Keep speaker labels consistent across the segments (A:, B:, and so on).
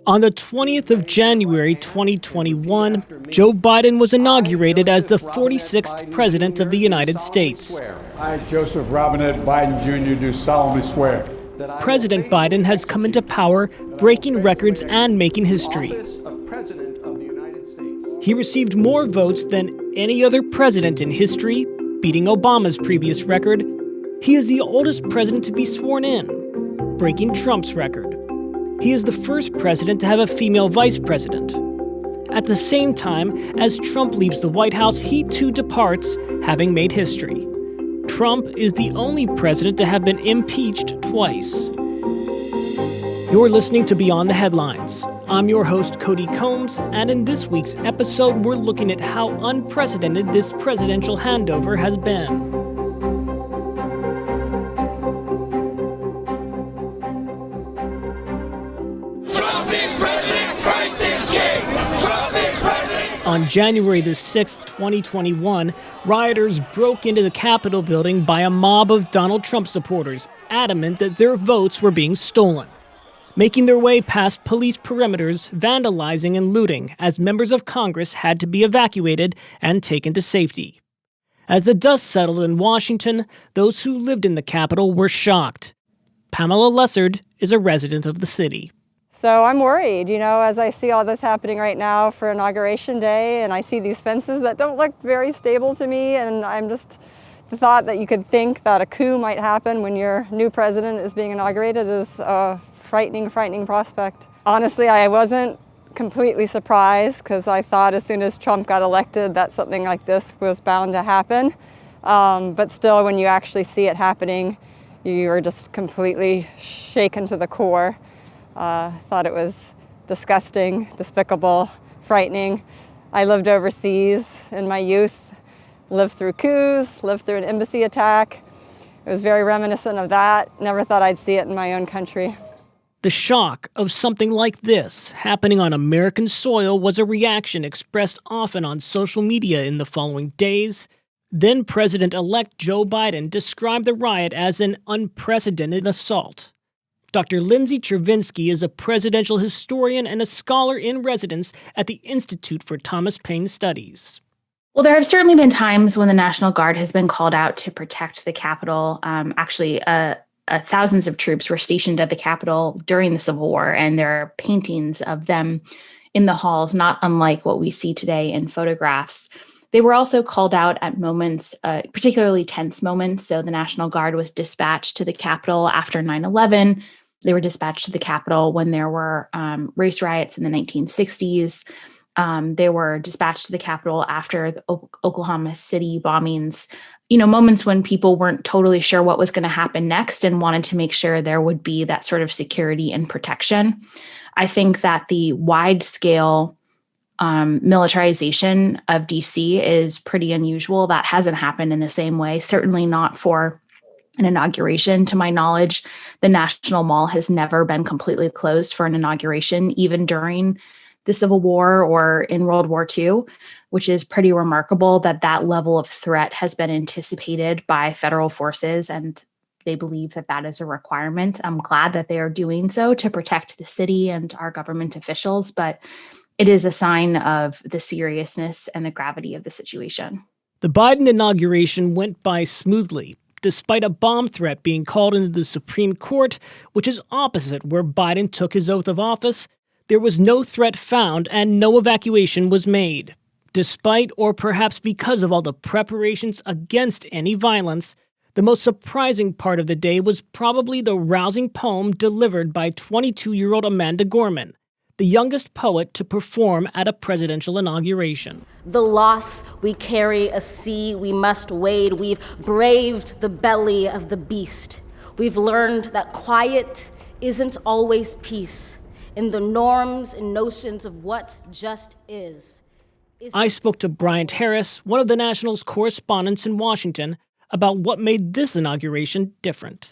A: On the 20th of January 2021, Joe Biden was inaugurated as the 46th President of the United States.
B: I, Joseph Robinette Biden Jr., do solemnly swear.
A: President Biden has come into power, breaking records and making history. He received more votes than any other president in history, beating Obama's previous record. He is the oldest president to be sworn in, breaking Trump's record. He is the first president to have a female vice president. At the same time, as Trump leaves the White House, he too departs, having made history. Trump is the only president to have been impeached twice. You're listening to Beyond the Headlines. I'm your host, Cody Combs, and in this week's episode, we're looking at how unprecedented this presidential handover has been. On January the 6th, 2021, rioters broke into the Capitol building by a mob of Donald Trump supporters, adamant that their votes were being stolen. Making their way past police perimeters, vandalizing and looting as members of Congress had to be evacuated and taken to safety. As the dust settled in Washington, those who lived in the Capitol were shocked. Pamela Lessard is a resident of the city.
C: So I'm worried, as I see all this happening right now for Inauguration Day, and I see these fences that don't look very stable to me, and I'm just, the thought that you could think that a coup might happen when your new president is being inaugurated is a frightening prospect. Honestly, I wasn't completely surprised because I thought as soon as Trump got elected that something like this was bound to happen. But still, when you actually see it happening, you are just completely shaken to the core. Thought it was disgusting, despicable, frightening. I lived overseas in my youth, lived through coups, lived through an embassy attack. It was very reminiscent of that. Never thought I'd see it in my own country.
A: The shock of something like this happening on American soil was a reaction expressed often on social media in the following days. Then President-elect Joe Biden described the riot as an unprecedented assault. Dr. Lindsay Chervinsky is a presidential historian and a scholar in residence at the Institute for Thomas Paine Studies.
D: Well, there have certainly been times when the National Guard has been called out to protect the Capitol. Thousands of troops were stationed at the Capitol during the Civil War, and there are paintings of them in the halls, not unlike what we see today in photographs. They were also called out at moments, particularly tense moments. So the National Guard was dispatched to the Capitol after 9/11. They were dispatched to the Capitol when there were race riots in the 1960s. They were dispatched to the Capitol after the Oklahoma City bombings, moments when people weren't totally sure what was going to happen next and wanted to make sure there would be that sort of security and protection. I think that the wide-scale militarization of DC is pretty unusual. That hasn't happened in the same way, certainly not for an inauguration. To my knowledge, the National Mall has never been completely closed for an inauguration, even during the Civil War or in World War II, which is pretty remarkable that level of threat has been anticipated by federal forces, and they believe that is a requirement. I'm glad that they are doing so to protect the city and our government officials, but it is a sign of the seriousness and the gravity of the situation.
A: The Biden inauguration went by smoothly, despite a bomb threat being called into the Supreme Court, which is opposite where Biden took his oath of office. There was no threat found and no evacuation was made. Despite, or perhaps because of all the preparations against any violence, the most surprising part of the day was probably the rousing poem delivered by 22-year-old Amanda Gorman, the youngest poet to perform at a presidential inauguration.
E: The loss we carry, a sea we must wade. We've braved the belly of the beast. We've learned that quiet isn't always peace. In the norms and notions of what just is.
A: I spoke to Bryant Harris, one of the National's correspondents in Washington, about what made this inauguration different.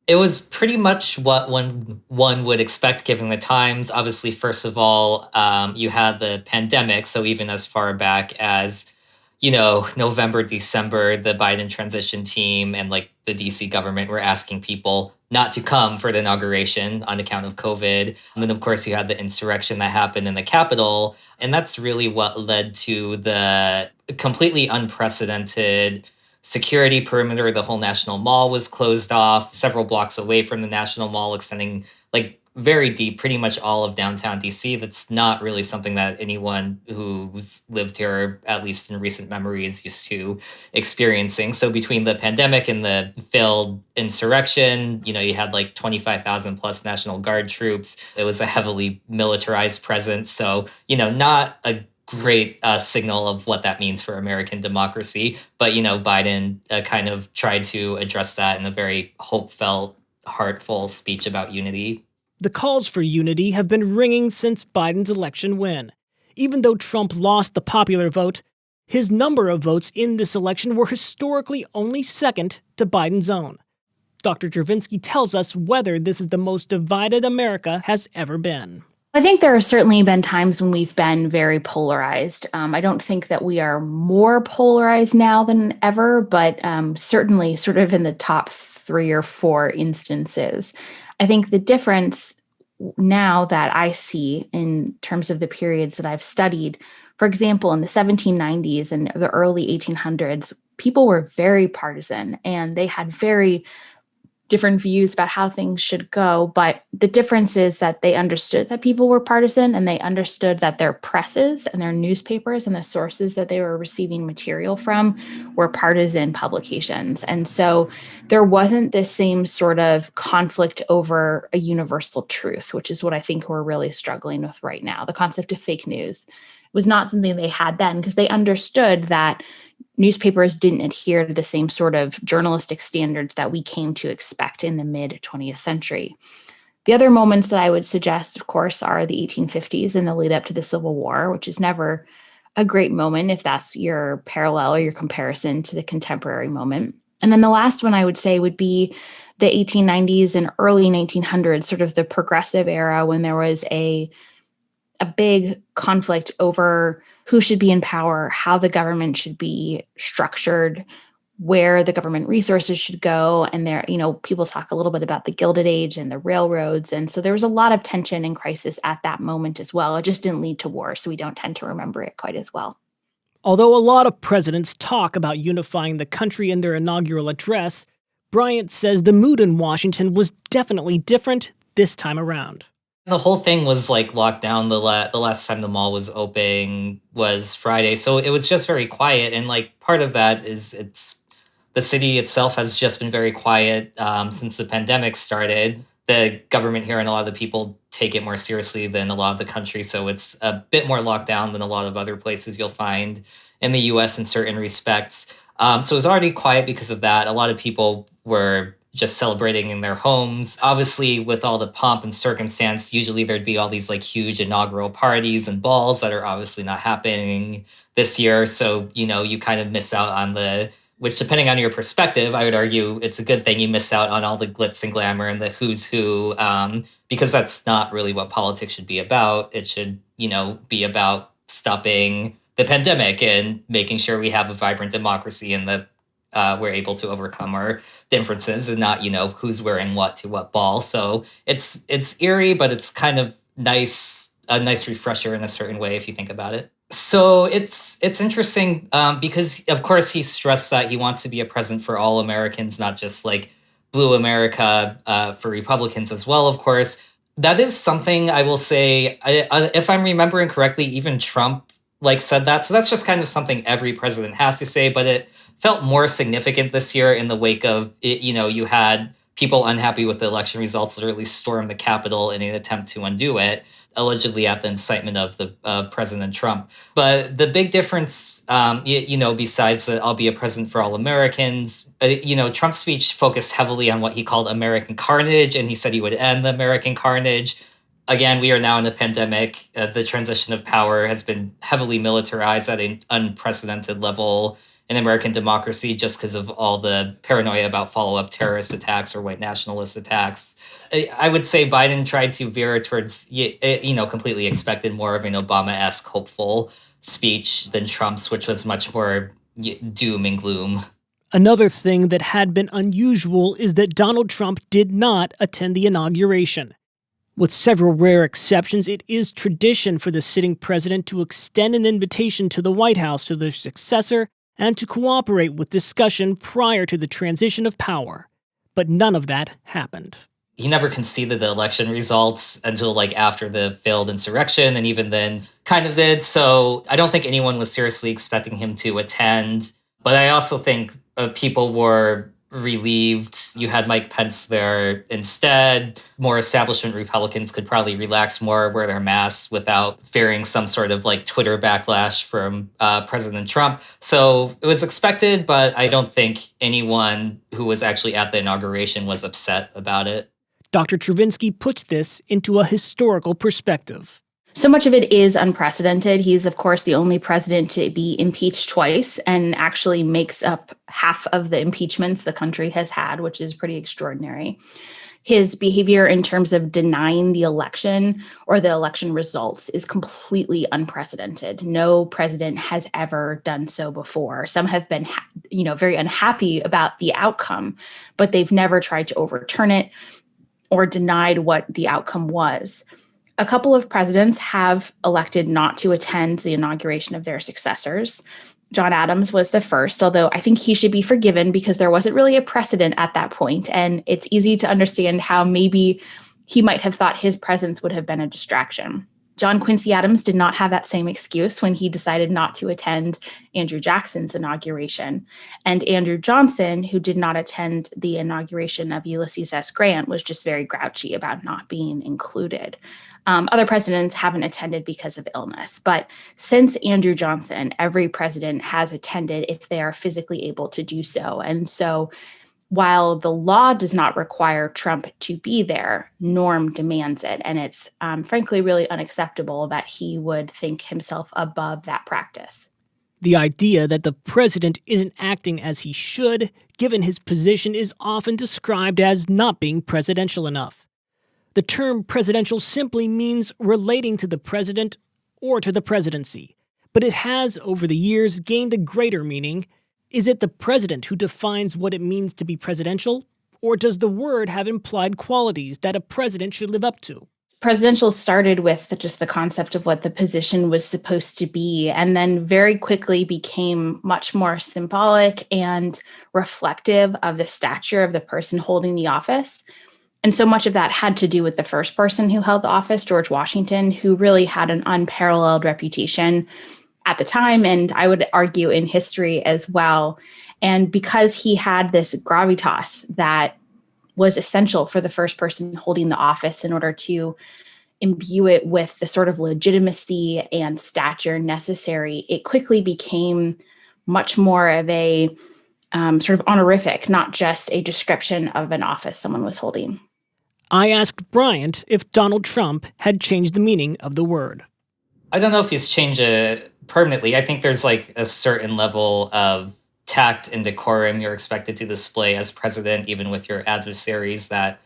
F: It was pretty much what one would expect given the times. Obviously, first of all, you had the pandemic. So even as far back as, November, December, the Biden transition team and like the DC government were asking people not to come for the inauguration on account of COVID. And then, of course, you had the insurrection that happened in the Capitol. And that's really what led to the completely unprecedented security perimeter. The whole National Mall was closed off, several blocks away from the National Mall, extending like very deep, pretty much all of downtown DC. That's not really something that anyone who's lived here, at least in recent memory, is used to experiencing. So between the pandemic and the failed insurrection, you had like 25,000 plus National Guard troops. It was a heavily militarized presence. So, not a great signal of what that means for American democracy. But, Biden kind of tried to address that in a very hopeful, heartful speech about unity.
A: The calls for unity have been ringing since Biden's election win. Even though Trump lost the popular vote, his number of votes in this election were historically only second to Biden's own. Dr. Chervinsky tells us whether this is the most divided America has ever been.
D: I think there have certainly been times when we've been very polarized. I don't think that we are more polarized now than ever, but certainly sort of in the top 3 or 4 instances. I think the difference now that I see in terms of the periods that I've studied, for example, in the 1790s and the early 1800s, people were very partisan and they had very different views about how things should go. But the difference is that they understood that people were partisan and they understood that their presses and their newspapers and the sources that they were receiving material from were partisan publications. And so there wasn't this same sort of conflict over a universal truth, which is what I think we're really struggling with right now. The concept of fake news was not something they had then because they understood that newspapers didn't adhere to the same sort of journalistic standards that we came to expect in the mid-20th century. The other moments that I would suggest, of course, are the 1850s and the lead up to the Civil War, which is never a great moment if that's your parallel or your comparison to the contemporary moment. And then the last one I would say would be the 1890s and early 1900s, sort of the progressive era when there was a big conflict over who should be in power, how the government should be structured, where the government resources should go. And there, people talk a little bit about the Gilded Age and the railroads. And so there was a lot of tension and crisis at that moment as well. It just didn't lead to war, so we don't tend to remember it quite as well.
A: Although a lot of presidents talk about unifying the country in their inaugural address, Bryant says the mood in Washington was definitely different this time around.
F: The whole thing was like locked down. The last time the mall was open was Friday. So it was just very quiet. And like part of that is the city itself has just been very quiet since the pandemic started. The government here and a lot of the people take it more seriously than a lot of the country. So it's a bit more locked down than a lot of other places you'll find in the US in certain respects. So it was already quiet because of that. A lot of people were just celebrating in their homes. Obviously, with all the pomp and circumstance, usually there'd be all these like huge inaugural parties and balls that are obviously not happening this year. So, you kind of miss out on which depending on your perspective, I would argue it's a good thing you miss out on all the glitz and glamour and the who's who, because that's not really what politics should be about. It should, be about stopping the pandemic and making sure we have a vibrant democracy and that we're able to overcome our differences and not, who's wearing what to what ball. So it's eerie, but it's kind of nice, a nice refresher in a certain way if you think about it. So it's interesting because, of course, he stressed that he wants to be a president for all Americans, not just like blue America for Republicans as well, of course. That is something I will say, if I'm remembering correctly, even Trump said that. So that's just kind of something every president has to say, but it felt more significant this year in the wake of it. You had people unhappy with the election results literally storm the Capitol in an attempt to undo it, allegedly at the incitement of President Trump. But the big difference, besides that I'll be a president for all Americans, Trump's speech focused heavily on what he called American carnage, and he said he would end the American carnage. Again, we are now in a pandemic. The transition of power has been heavily militarized at an unprecedented level in American democracy just because of all the paranoia about follow-up terrorist attacks or white nationalist attacks. I would say Biden tried to veer towards, completely expected more of an Obama-esque hopeful speech than Trump's, which was much more doom and gloom.
A: Another thing that had been unusual is that Donald Trump did not attend the inauguration. With several rare exceptions, it is tradition for the sitting president to extend an invitation to the White House to their successor and to cooperate with discussion prior to the transition of power. But none of that happened.
F: He never conceded the election results until after the failed insurrection, and even then kind of did. So I don't think anyone was seriously expecting him to attend. But I also think people were relieved. You had Mike Pence there instead. More establishment Republicans could probably relax more, wear their masks without fearing some sort of Twitter backlash from President Trump. So it was expected, but I don't think anyone who was actually at the inauguration was upset about it.
A: Dr. Chervinsky puts this into a historical perspective.
D: So much of it is unprecedented. He's, of course, the only president to be impeached twice and actually makes up half of the impeachments the country has had, which is pretty extraordinary. His behavior in terms of denying the election or the election results is completely unprecedented. No president has ever done so before. Some have been, very unhappy about the outcome, but they've never tried to overturn it or denied what the outcome was. A couple of presidents have elected not to attend the inauguration of their successors. John Adams was the first, although I think he should be forgiven because there wasn't really a precedent at that point, and it's easy to understand how maybe he might have thought his presence would have been a distraction. John Quincy Adams did not have that same excuse when he decided not to attend Andrew Jackson's inauguration. And Andrew Johnson, who did not attend the inauguration of Ulysses S. Grant, was just very grouchy about not being included. Other presidents haven't attended because of illness. But since Andrew Johnson, every president has attended if they are physically able to do so. And so while the law does not require Trump to be there, norm demands it. And it's frankly really unacceptable that he would think himself above that practice.
A: The idea that the president isn't acting as he should, given his position, is often described as not being presidential enough. The term presidential simply means relating to the president or to the presidency, but it has, over the years, gained a greater meaning. Is it the president who defines what it means to be presidential, or does the word have implied qualities that a president should live up to?
D: Presidential started with just the concept of what the position was supposed to be, and then very quickly became much more symbolic and reflective of the stature of the person holding the office. And so much of that had to do with the first person who held the office, George Washington, who really had an unparalleled reputation at the time, and I would argue in history as well. And because he had this gravitas that was essential for the first person holding the office in order to imbue it with the sort of legitimacy and stature necessary, it quickly became much more of a sort of honorific, not just a description of an office someone was holding.
A: I asked Bryant if Donald Trump had changed the meaning of the word.
F: I don't know if he's changed it permanently. I think there's a certain level of tact and decorum you're expected to display as president, even with your adversaries, that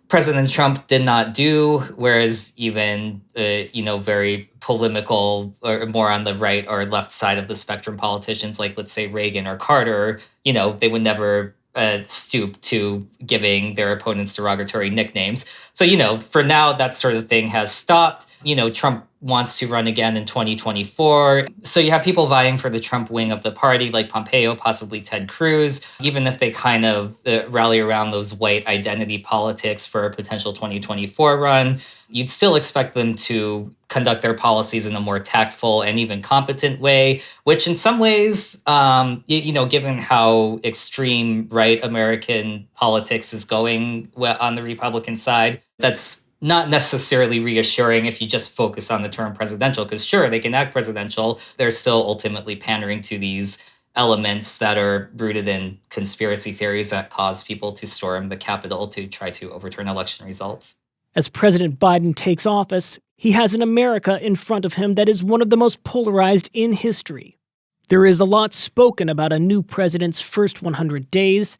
F: President Trump did not do, whereas even, very polemical or more on the right or left side of the spectrum politicians, like let's say Reagan or Carter, they would never stoop to giving their opponents derogatory nicknames. So, for now, that sort of thing has stopped. Trump wants to run again in 2024. So you have people vying for the Trump wing of the party, like Pompeo, possibly Ted Cruz, even if they kind of rally around those white identity politics for a potential 2024 run. You'd still expect them to conduct their policies in a more tactful and even competent way, which in some ways, given how extreme right American politics is going on the Republican side, that's not necessarily reassuring if you just focus on the term presidential, because sure, they can act presidential. They're still ultimately pandering to these elements that are rooted in conspiracy theories that cause people to storm the Capitol to try to overturn election results.
A: As President Biden takes office, he has an America in front of him that is one of the most polarized in history. There is a lot spoken about a new president's first 100 days.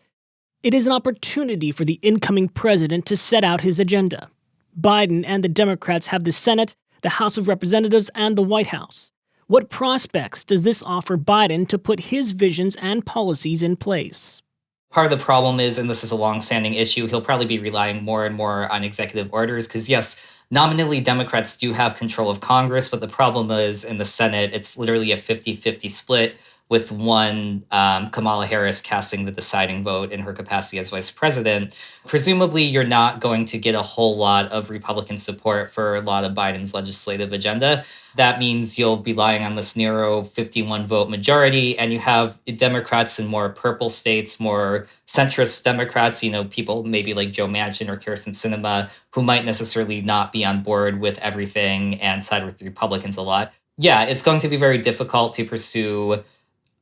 A: It is an opportunity for the incoming president to set out his agenda. Biden and the Democrats have the Senate, the House of Representatives, and the White House. What prospects does this offer Biden to put his visions and policies in place?
F: Part of the problem is, and this is a long-standing issue, he'll probably be relying more and more on executive orders because, yes, nominally Democrats do have control of Congress, but the problem is in the Senate, it's literally a 50-50 split with one Kamala Harris casting the deciding vote in her capacity as vice president. Presumably, you're not going to get a whole lot of Republican support for a lot of Biden's legislative agenda. That means you'll be relying on this narrow 51 vote majority, and you have Democrats in more purple states, more centrist Democrats, people maybe like Joe Manchin or Kyrsten Sinema, who might necessarily not be on board with everything and side with the Republicans a lot. Yeah, it's going to be very difficult to pursue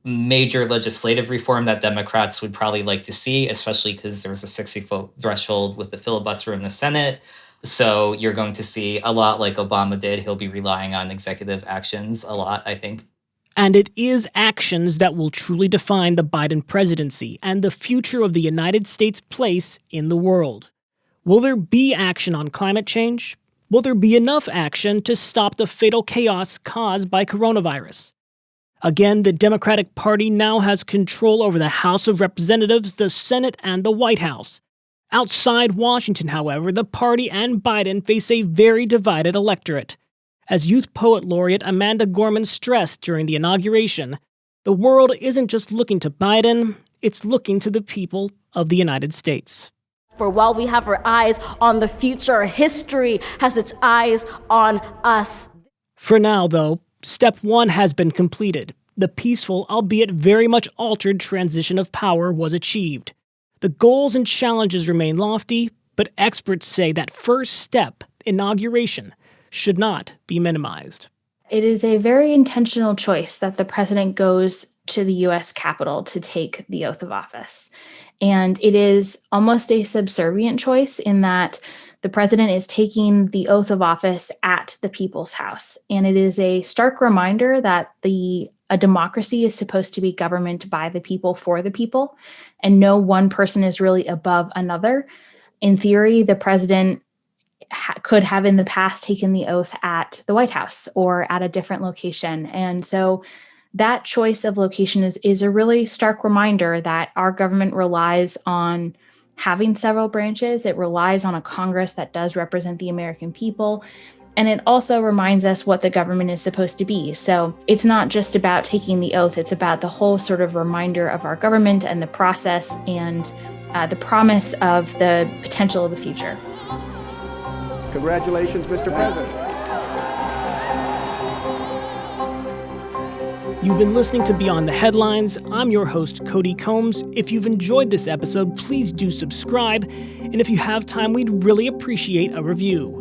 F: major legislative reform that Democrats would probably like to see, especially because there's a 60-vote threshold with the filibuster in the Senate. So you're going to see a lot like Obama did. He'll be relying on executive actions a lot, I think.
A: And it is actions that will truly define the Biden presidency and the future of the United States' place in the world. Will there be action on climate change? Will there be enough action to stop the fatal chaos caused by coronavirus? Again, the Democratic Party now has control over the House of Representatives, the Senate, and the White House. Outside Washington, however, the party and Biden face a very divided electorate. As Youth Poet Laureate Amanda Gorman stressed during the inauguration, the world isn't just looking to Biden, it's looking to the people of the United States.
E: For while we have our eyes on the future, history has its eyes on us.
A: For now, though, Step 1 has been completed. The peaceful, albeit very much altered, transition of power was achieved. The goals and challenges remain lofty, but experts say that first step, inauguration, should not be minimized.
D: It is a very intentional choice that the president goes to the U.S. Capitol to take the oath of office. And it is almost a subservient choice in that the president is taking the oath of office at the people's house. And it is a stark reminder that a democracy is supposed to be government by the people for the people, and no one person is really above another. In theory, the president could have in the past taken the oath at the White House or at a different location. And so that choice of location is a really stark reminder that our government relies on having several branches. It relies on a Congress that does represent the American people. And it also reminds us what the government is supposed to be. So it's not just about taking the oath, it's about the whole sort of reminder of our government and the process and the promise of the potential of the future.
G: Congratulations, Mr. President.
A: You've been listening to Beyond the Headlines. I'm your host, Cody Combs. If you've enjoyed this episode, please do subscribe. And if you have time, we'd really appreciate a review.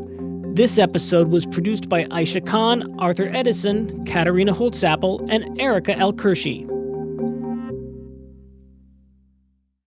A: This episode was produced by Aisha Khan, Arthur Edison, Katarina Holtzapfel, and Erica L. Kershey.